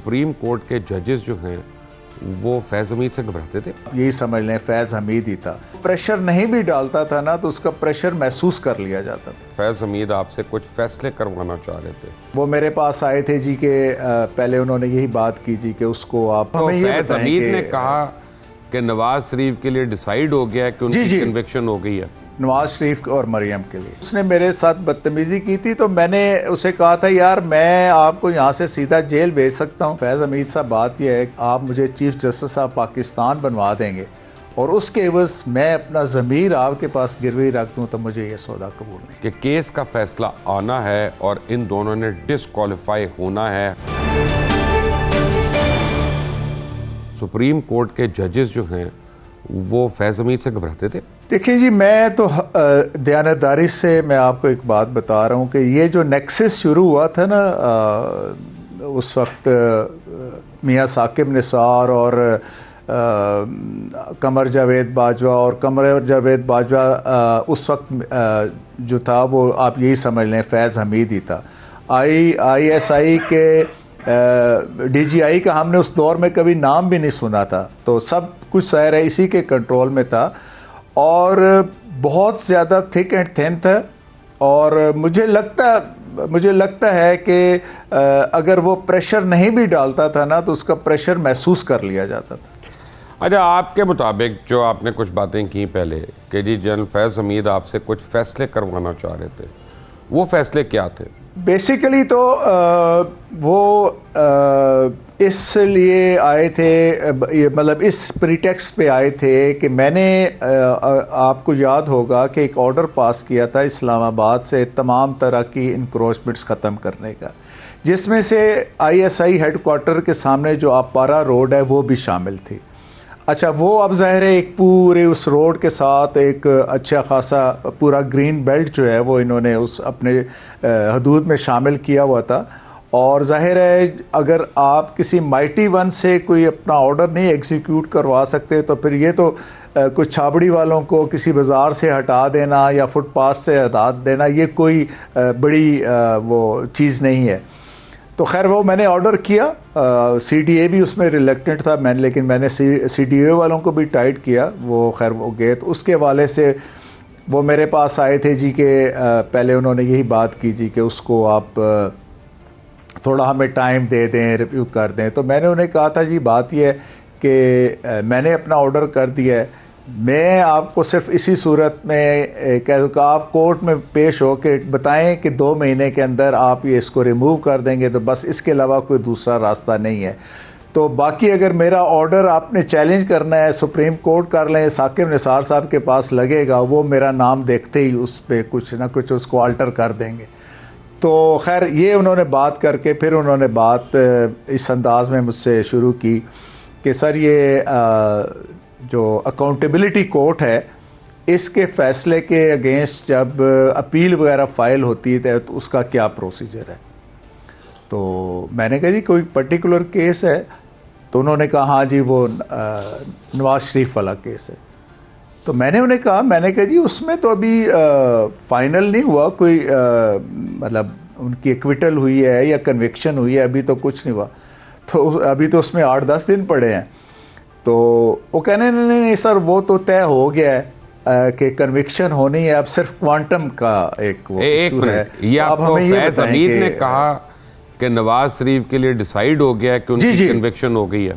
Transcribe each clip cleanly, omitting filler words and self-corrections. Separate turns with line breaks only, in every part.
Supreme court کے ججز جو ہیں وہ فیض حمید سے گھبراتے تھے؟
یہی سمجھ لیں فیض حمید ہی تھا. پریشر نہیں بھی ڈالتا تھا نا تو اس کا پریشر محسوس کر لیا جاتا تھا.
فیض حمید آپ سے کچھ فیصلے کروانا چاہ رہے تھے.
وہ میرے پاس آئے تھے جی کہ پہلے انہوں نے یہی بات کی جی کہ اس کو آپ ہمیں یہ
فیض
بتائیں
حمید
کہ
نے کہا کہ نواز شریف کے لیے ڈیسائیڈ ہو گیا ہے کہ ان کی کنوکشن ہو گئی ہے.
نواز شریف اور مریم کے لیے اس نے میرے ساتھ بدتمیزی کی تھی تو میں نے اسے کہا تھا یار میں آپ کو یہاں سے سیدھا جیل بھیج سکتا ہوں. فیض حمید صاحب بات یہ ہے کہ آپ مجھے چیف جسٹس آف پاکستان بنوا دیں گے اور اس کے عوض میں اپنا ضمیر آپ کے پاس گروی رکھ دوں تو مجھے یہ سودا قبول نہیں.
کہ کیس کا فیصلہ آنا ہے اور ان دونوں نے ڈسکوالیفائی ہونا ہے. سپریم کورٹ کے ججز جو ہیں وہ فیض حمید سے گھبراتے تھے؟
دیکھیں جی میں تو دیانتداری سے میں آپ کو ایک بات بتا رہا ہوں کہ یہ جو نیکسس شروع ہوا تھا نا اس وقت میاں ثاقب نثار اور قمر جاوید باجوہ اور قمر جاوید باجوہ اس وقت جو تھا وہ آپ یہی سمجھ لیں فیض حمید ہی تھا. آئی ایس آئی کے ڈی جی آئی کا ہم نے اس دور میں کبھی نام بھی نہیں سنا تھا تو سب کچھ ظاہر ہے اسی کے کنٹرول میں تھا اور بہت زیادہ تھک اینڈ تھن تھا. اور مجھے لگتا ہے کہ اگر وہ پریشر نہیں بھی ڈالتا تھا نا تو اس کا پریشر محسوس کر لیا جاتا تھا.
اچھا آپ کے مطابق جو آپ نے کچھ باتیں کی پہلے کہ جی جنرل فیض حمید آپ سے کچھ فیصلے کروانا چاہ رہے تھے، وہ فیصلے کیا تھے؟
بیسیکلی تو وہ اس لیے آئے تھے مطلب اس پریٹیکسٹ پہ آئے تھے کہ میں نے آپ کو یاد ہوگا کہ ایک آرڈر پاس کیا تھا اسلام آباد سے تمام طرح کی انکروچمنٹس ختم کرنے کا، جس میں سے I S I had quarter کے سامنے جو آپارا روڈ ہے وہ بھی شامل تھی. اچھا وہ اب ظاہر ہے ایک پورے اس روڈ کے ساتھ ایک اچھا خاصا پورا گرین بیلٹ جو ہے وہ انہوں نے اس اپنے حدود میں شامل کیا ہوا تھا. اور ظاہر ہے اگر آپ کسی مائٹی ون سے کوئی اپنا آرڈر نہیں ایگزیکیوٹ کروا سکتے تو پھر یہ تو کچھ چھابڑی والوں کو کسی بازار سے ہٹا دینا یا فٹ پاتھ سے ہٹا دینا یہ کوئی بڑی وہ چیز نہیں ہے. تو خیر وہ میں نے آرڈر کیا، سی ڈی اے بھی اس میں ریلیکٹنٹ تھا لیکن میں نے سی ڈی اے والوں کو بھی ٹائٹ کیا. وہ خیر وہ گئے تو اس کے حوالے سے وہ میرے پاس آئے تھے جی کہ پہلے انہوں نے یہی بات کی جی کہ اس کو آپ تھوڑا ہمیں ٹائم دے دیں، ریویو کر دیں. تو میں نے انہیں کہا تھا جی بات یہ ہے کہ میں نے اپنا آرڈر کر دیا ہے، میں آپ کو صرف اسی صورت میں کہہ دوں کہ آپ کورٹ میں پیش ہو کے بتائیں کہ 2 مہینے کے اندر آپ یہ اس کو ریموو کر دیں گے تو بس اس کے علاوہ کوئی دوسرا راستہ نہیں ہے. تو باقی اگر میرا آرڈر آپ نے چیلنج کرنا ہے سپریم کورٹ کر لیں، ثاقب نثار صاحب کے پاس لگے گا، وہ میرا نام دیکھتے ہی اس پہ کچھ نہ کچھ اس کو آلٹر کر دیں گے. تو خیر یہ انہوں نے بات کر کے پھر انہوں نے بات اس انداز میں مجھ سے شروع کی کہ سر یہ جو اکاؤنٹیبلٹی کورٹ ہے اس کے فیصلے کے اگینسٹ جب اپیل وغیرہ فائل ہوتی ہے تو اس کا کیا پروسیجر ہے. تو میں نے کہا جی کوئی پرٹیکولر کیس ہے؟ تو انہوں نے کہا ہاں جی وہ نواز شریف والا کیس ہے. تو میں نے انہیں کہا جی اس میں تو ابھی فائنل نہیں ہوا کوئی، مطلب ان کی ایکویٹل ہوئی ہے یا کنوکشن ہوئی ہے، ابھی تو کچھ نہیں ہوا، تو ابھی تو اس میں 8-10 دن پڑے ہیں. تو وہ کہنے نہیں سر وہ تو طے ہو گیا ہے کہ کنوکشن ہونی ہے، اب صرف کوانٹم کا ایک
منٹ
ہے.
یہ آپ کو فیض حمید نے کہا کہ نواز شریف کے لیے ڈیسائیڈ ہو گیا ہے کہ ان کی کنوکشن ہو گئی ہے؟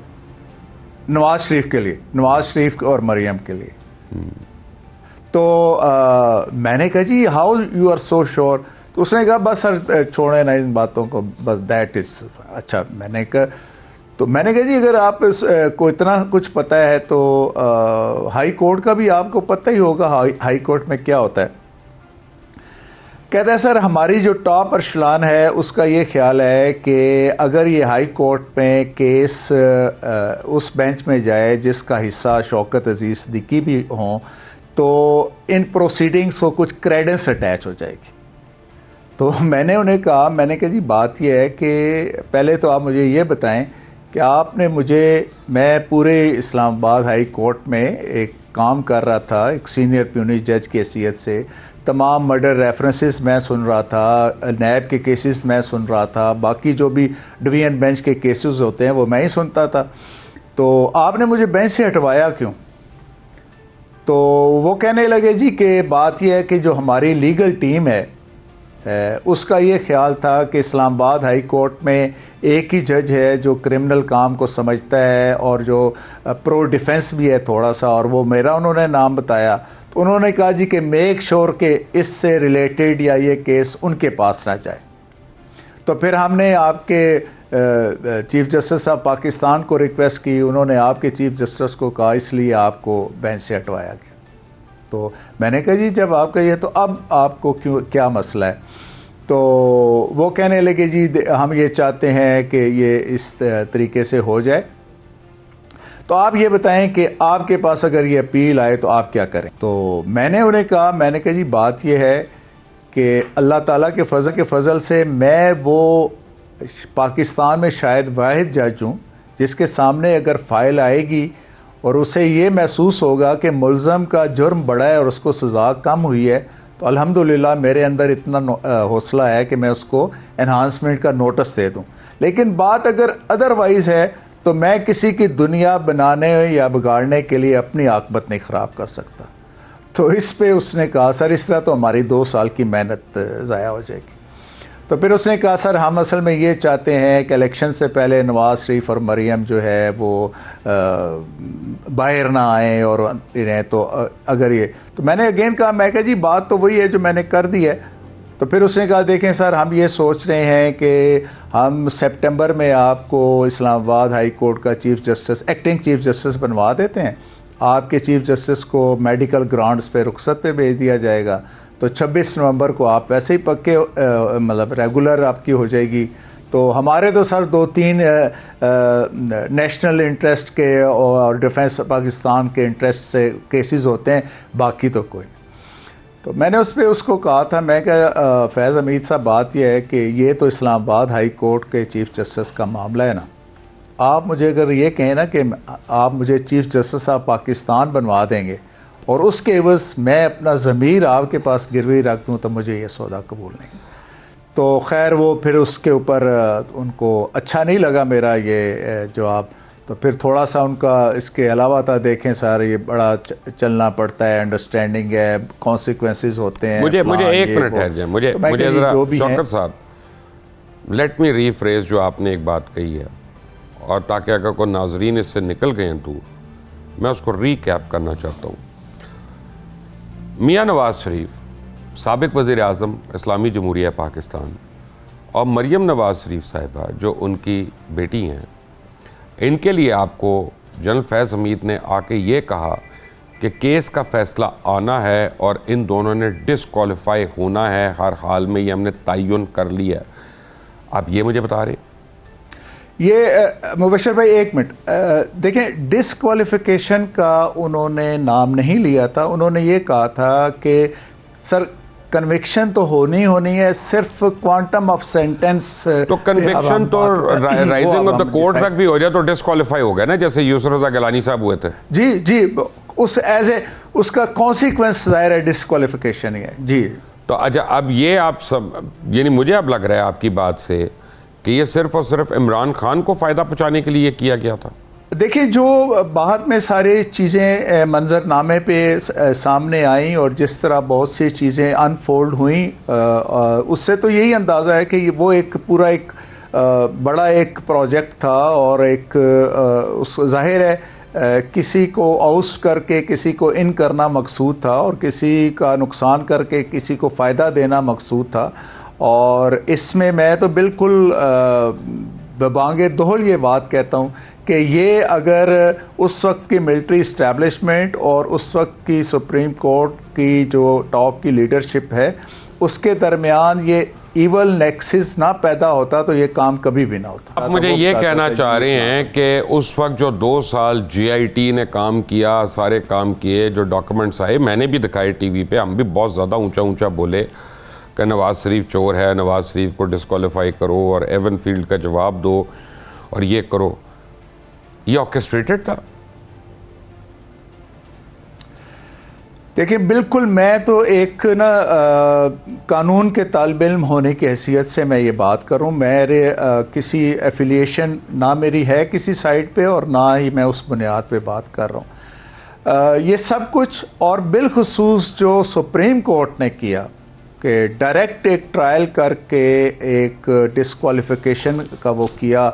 نواز شریف کے لیے، نواز شریف اور مریم کے لیے. تو میں نے کہا جی how you are so sure? تو اس نے کہا بس سر چھوڑیں نا ان باتوں کو، بس دیٹ از اچھا. میں نے کہا جی اگر آپ کو اتنا کچھ پتہ ہے تو ہائی کورٹ کا بھی آپ کو پتہ ہی ہوگا ہائی کورٹ میں کیا ہوتا ہے. کہتا ہے سر ہماری جو ٹاپ ارشلان ہے اس کا یہ خیال ہے کہ اگر یہ ہائی کورٹ میں کیس اس بینچ میں جائے جس کا حصہ شوکت عزیز صدیقی بھی ہوں تو ان پروسیڈنگز کو کچھ کریڈنس اٹیچ ہو جائے گی. تو میں نے انہیں کہا جی بات یہ ہے کہ پہلے تو آپ مجھے یہ بتائیں کہ آپ نے میں پورے اسلام آباد ہائی کورٹ میں ایک کام کر رہا تھا ایک سینئر پیونی جج کی حیثیت سے، تمام مرڈر ریفرنسز میں سن رہا تھا، نیب کے کیسز میں سن رہا تھا، باقی جو بھی ڈویژن بینچ کے کیسز ہوتے ہیں وہ میں ہی سنتا تھا. تو آپ نے مجھے بینچ سے ہٹوایا کیوں؟ تو وہ کہنے لگے جی کہ بات یہ ہے کہ جو ہماری لیگل ٹیم ہے اس کا یہ خیال تھا کہ اسلام آباد ہائی کورٹ میں ایک ہی جج ہے جو کرمنل کام کو سمجھتا ہے اور جو پرو ڈیفنس بھی ہے تھوڑا سا، اور وہ میرا انہوں نے نام بتایا. تو انہوں نے کہا جی کہ میک شور کہ اس سے ریلیٹڈ یا یہ کیس ان کے پاس نہ جائے. تو پھر ہم نے آپ کے چیف جسٹس آف پاکستان کو ریکویسٹ کی، انہوں نے آپ کے چیف جسٹس کو کہا، اس لیے آپ کو بینچ سے ہٹوایا گیا. تو میں نے کہا جی جب آپ کا یہ تو اب آپ کو کیا مسئلہ ہے؟ تو وہ کہنے لگے جی ہم یہ چاہتے ہیں کہ یہ اس طریقے سے ہو جائے. تو آپ یہ بتائیں کہ آپ کے پاس اگر یہ اپیل آئے تو آپ کیا کریں؟ تو میں نے انہیں کہا، میں نے کہا جی بات یہ ہے کہ اللہ تعالیٰ کے فضل سے میں وہ پاکستان میں شاید واحد جج ہوں جس کے سامنے اگر فائل آئے گی اور اسے یہ محسوس ہوگا کہ ملزم کا جرم بڑا ہے اور اس کو سزا کم ہوئی ہے، تو الحمدللہ میرے اندر اتنا حوصلہ ہے کہ میں اس کو انہانسمنٹ کا نوٹس دے دوں. لیکن بات اگر ادروائز ہے تو میں کسی کی دنیا بنانے یا بگاڑنے کے لیے اپنی عاقبت نہیں خراب کر سکتا. تو اس پہ اس نے کہا سر اس طرح تو ہماری 2 سال کی محنت ضائع ہو جائے گی. تو پھر اس نے کہا سر ہم اصل میں یہ چاہتے ہیں کہ الیکشن سے پہلے نواز شریف اور مریم جو ہے وہ باہر نہ آئیں اور رہیں. تو اگر یہ تو میں نے اگین کہا، میں کہا جی بات تو وہی ہے جو میں نے کر دی ہے. تو پھر اس نے کہا دیکھیں سر ہم یہ سوچ رہے ہیں کہ ہم سپٹمبر میں آپ کو اسلام آباد ہائی کورٹ کا chief justice acting chief justice بنوا دیتے ہیں. آپ کے چیف جسٹس کو میڈیکل گراؤنڈز پہ رخصت پہ بھیج دیا جائے گا. تو 26 نومبر کو آپ ویسے ہی پکے مطلب ریگولر آپ کی ہو جائے گی. تو ہمارے تو سر 2-3 نیشنل انٹرسٹ کے اور ڈیفنس پاکستان کے انٹرسٹ سے کیسز ہوتے ہیں، باقی تو کوئی. تو میں نے اس پہ اس کو کہا تھا، میں کہ فیض حمید صاحب بات یہ ہے کہ یہ تو اسلام آباد ہائی کورٹ کے چیف جسٹس کا معاملہ ہے نا. آپ مجھے اگر یہ کہیں نا کہ آپ مجھے چیف جسٹس آف پاکستان بنوا دیں گے اور اس کے عوض میں اپنا ضمیر آپ کے پاس گروی رکھ دوں تو مجھے یہ سودا قبول نہیں. تو خیر وہ پھر اس کے اوپر ان کو اچھا نہیں لگا میرا یہ جواب. تو پھر تھوڑا سا ان کا اس کے علاوہ تھا، دیکھیں سر یہ بڑا چلنا پڑتا ہے، انڈرسٹینڈنگ ہے، کانسیکوینسز ہوتے ہیں.
مجھے ایک منٹ ٹھہر جائیں، مجھے ذرا شوکت صاحب لیٹ می ری فریز جو آپ نے ایک بات کہی ہے، اور تاکہ اگر کوئی ناظرین اس سے نکل گئے ہیں تو میں اس کو ری کیپ کرنا چاہتا ہوں. میاں نواز شریف سابق وزیر اعظم اسلامی جمہوریہ پاکستان اور مریم نواز شریف صاحبہ جو ان کی بیٹی ہیں، ان کے لیے آپ کو جنرل فیض حمید نے آ کے یہ کہا کہ کیس کا فیصلہ آنا ہے اور ان دونوں نے ڈسکوالیفائی ہونا ہے ہر حال میں، یہ ہم نے تعین کر لیا ہے. آپ یہ مجھے بتا رہے ہیں؟
یہ مبشر بھائی ایک منٹ دیکھیں، ڈسکوالیفیکیشن کا انہوں نے نام نہیں لیا تھا. انہوں نے یہ کہا تھا کہ سر کنوکشن تو ہونی ہے، صرف کوانٹم آف سینٹنس.
تو کنوکشن تو رائزنگ آف دا کورٹ تک بھی ہو جائے تو ڈسکوالیفائی ہو گیا نا، جیسے یسر رضا گیلانی صاحب ہوئے تھے.
جی اس ایز اے اس کا کانسیکوینس ظاہر ہے ڈسکوالیفیکیشن ہی ہے. جی
تو اچھا اب یہ آپ سب یعنی مجھے اب لگ رہا ہے آپ کی بات سے کہ یہ صرف اور صرف عمران خان کو فائدہ پہنچانے کے لیے کیا گیا تھا.
دیکھیں جو بعد میں ساری چیزیں منظر نامے پہ سامنے آئیں اور جس طرح بہت سی چیزیں انفولڈ ہوئیں، اس سے تو یہی اندازہ ہے کہ وہ ایک پورا ایک بڑا ایک پروجیکٹ تھا اور ایک ظاہر ہے کسی کو آؤسٹ کر کے کسی کو ان کرنا مقصود تھا اور کسی کا نقصان کر کے کسی کو فائدہ دینا مقصود تھا. اور اس میں تو بالکل ببانگ دہل یہ بات کہتا ہوں کہ یہ اگر اس وقت کی ملٹری اسٹیبلشمنٹ اور اس وقت کی سپریم کورٹ کی جو ٹاپ کی لیڈرشپ ہے اس کے درمیان یہ ایول نیکسس نہ پیدا ہوتا تو یہ کام کبھی بھی نہ ہوتا.
اب مجھے یہ کہنا چاہ رہے ہیں کہ اس وقت جو 2 سال جی آئی ٹی نے کام کیا، سارے کام کیے، جو ڈاکومنٹس آئے میں نے بھی دکھائے ٹی وی پہ، ہم بھی بہت زیادہ اونچا بولے کہ نواز شریف چور ہے، نواز شریف کو ڈسکوالیفائی کرو اور ایون فیلڈ کا جواب دو اور یہ کرو. یہ آرکسٹریٹڈ تھا.
دیکھیں بالکل میں تو ایک نا قانون کے طالب علم ہونے کی حیثیت سے میں یہ بات کروں، میرے کسی ایفیلیشن نہ میری ہے کسی سائٹ پہ اور نہ ہی میں اس بنیاد پہ بات کر رہا ہوں. یہ سب کچھ اور بالخصوص جو سپریم کورٹ نے کیا کہ ڈائریکٹ ایک ٹرائل کر کے ایک ڈسکوالیفیکیشن کا وہ کیا،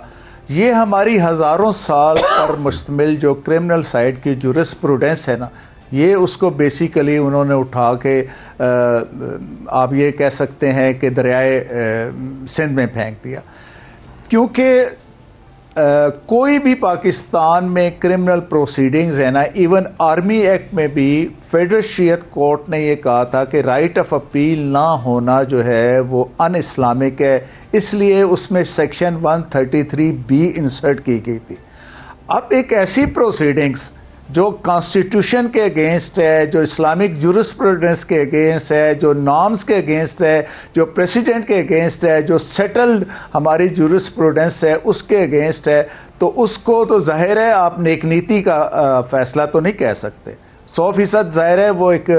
یہ ہماری ہزاروں سال پر مشتمل جو کرمنل سائٹ کی جورسپروڈنس ہے نا، یہ اس کو بیسیکلی انہوں نے اٹھا کے آپ یہ کہہ سکتے ہیں کہ دریائے سندھ میں پھینک دیا. کیونکہ کوئی بھی پاکستان میں کرمنل پروسیڈنگز ہے نا، ایون آرمی ایکٹ میں بھی فیڈرل شریعت کورٹ نے یہ کہا تھا کہ رائٹ آف اپیل نہ ہونا جو ہے وہ ان اسلامک ہے، اس لیے اس میں سیکشن 133B انسرٹ کی گئی تھی. اب ایک ایسی پروسیڈنگز جو کانسٹیٹیوشن کے اگینسٹ ہے، جو اسلامک جورسپروڈنس کے اگینسٹ ہے، جو نارمز کے اگینسٹ ہے، جو پریسیڈنٹ کے اگینسٹ ہے، جو سیٹلڈ ہماری جورسپروڈنس ہے اس کے اگینسٹ ہے، تو اس کو تو ظاہر ہے آپ نیک نیتی کا فیصلہ تو نہیں کہہ سکتے. 100% ظاہر ہے وہ ایک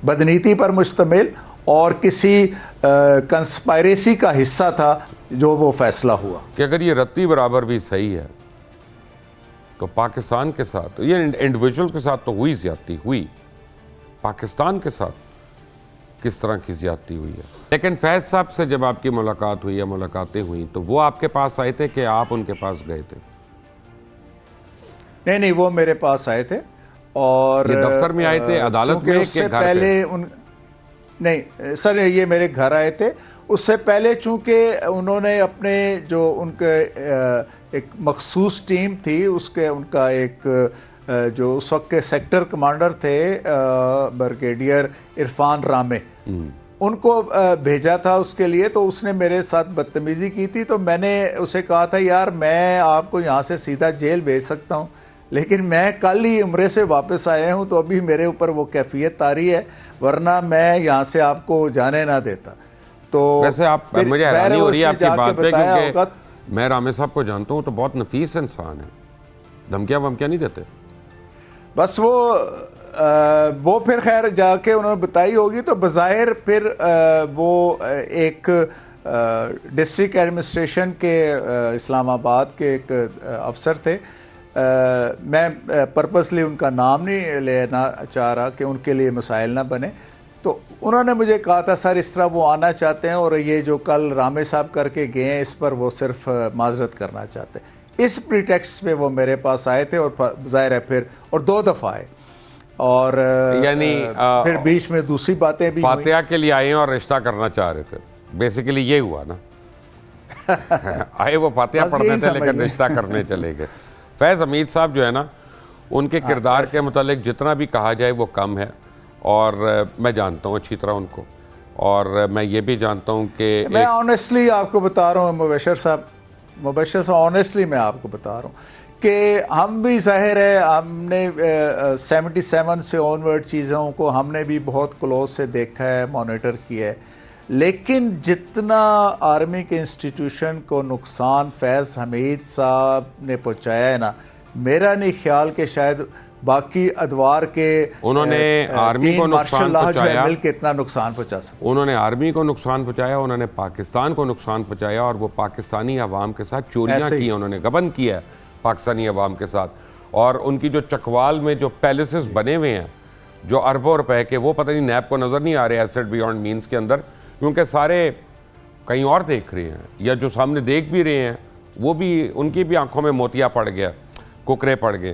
بدنیتی پر مشتمل اور کسی کنسپائریسی کا حصہ تھا جو وہ فیصلہ ہوا.
کہ اگر یہ رتی برابر بھی صحیح ہے تو پاکستان کے ساتھ، یہ انڈیویجول کے ساتھ تو ہوئی زیادتی ہوئی، پاکستان کے ساتھ کس طرح کی زیادتی ہوئی ہے؟ لیکن فیض صاحب سے جب آپ کی ملاقات ہوئی یا ملاقاتیں ہوئیں تو وہ آپ کے پاس آئے تھے کہ آپ ان کے پاس گئے تھے؟
نہیں وہ میرے پاس آئے تھے. اور
یہ دفتر میں آئے تھے، عدالت میں،
اس سے پہلے نہیں سر یہ میرے گھر آئے تھے. اس سے پہلے چونکہ انہوں نے اپنے جو ان کے ایک مخصوص ٹیم تھی، ان کا ایک جو اس وقت کے سیکٹر کمانڈر تھے بریگیڈیئر عرفان رامے، ان کو بھیجا تھا اس کے لیے. تو اس نے میرے ساتھ بدتمیزی کی تھی، تو میں نے اسے کہا تھا یار میں آپ کو یہاں سے سیدھا جیل بھیج سکتا ہوں، لیکن میں کل ہی عمرے سے واپس آیا ہوں تو ابھی میرے اوپر وہ کیفیت طاری ہے، ورنہ میں یہاں سے آپ کو جانے نہ دیتا. تو
ویسے آپ مجھے حیرانی ہو رہی ہے آپ کی بات پہ، کیونکہ میں رامے صاحب کو جانتا ہوں تو بہت نفیس انسان ہے، دھمکیاں ومکیاں نہیں دیتے. بس
وہ پھر خیر جا کے انہوں نے بتائی ہوگی تو بظاہر پھر وہ ایک ڈسٹرکٹ ایڈمنسٹریشن کے اسلام آباد کے ایک افسر تھے. میں پرپسلی ان کا نام نہیں لینا چاہ رہا کہ ان کے لیے مسائل نہ بنے. تو انہوں نے مجھے کہا تھا سر اس طرح وہ آنا چاہتے ہیں اور یہ جو کل رامے صاحب کر کے گئے ہیں اس پر وہ صرف معذرت کرنا چاہتے ہیں. اس پریٹیکسٹ پہ وہ میرے پاس آئے تھے اور ظاہر ہے پھر اور 2 دفعہ آئے اور
یعنی
پھر بیچ میں دوسری باتیں بھی
فاتحہ کے لیے آئے ہیں اور رشتہ کرنا چاہ رہے تھے. بیسیکلی یہ ہوا نا، آئے وہ فاتحہ پڑھنے تھے لیکن رشتہ کرنے چلے گئے. فیض حمید صاحب جو ہے نا، ان کے کردار کے متعلق جتنا بھی کہا جائے وہ کم ہے، اور میں جانتا ہوں اچھی طرح ان کو، اور میں یہ بھی جانتا ہوں کہ
میں آنیسٹلی آپ کو بتا رہا ہوں مبشر صاحب آنیسٹلی میں آپ کو بتا رہا ہوں کہ ہم بھی ظاہر ہے ہم نے 77 سے آنورڈ چیزوں کو ہم نے بھی بہت کلوز سے دیکھا ہے، مانیٹر کیا ہے، لیکن جتنا آرمی کے انسٹیٹیوشن کو نقصان فیض حمید صاحب نے پہنچایا ہے نا، میرا نہیں خیال کہ شاید باقی ادوار کے
انہوں نے آرمی کو نقصان پہنچایا،
مل کے اتنا نقصان پہنچا سکتے.
انہوں نے آرمی کو نقصان پہنچایا، انہوں نے پاکستان کو نقصان پہنچایا، اور وہ پاکستانی عوام کے ساتھ چوریاں کی، انہوں نے غبن کیا ہے پاکستانی عوام کے ساتھ. اور ان کی جو چکوال میں جو پیلسز بنے ہوئے ہیں جو اربوں روپے کے، وہ پتہ نہیں نیب کو نظر نہیں آ رہے ایسٹ بیونڈ مینز کے اندر، کیونکہ سارے کہیں اور دیکھ رہے ہیں، یا جو سامنے دیکھ بھی رہے ہیں وہ بھی ان کی بھی آنکھوں میں موتیا پڑ گیا، ککرے پڑ گئے.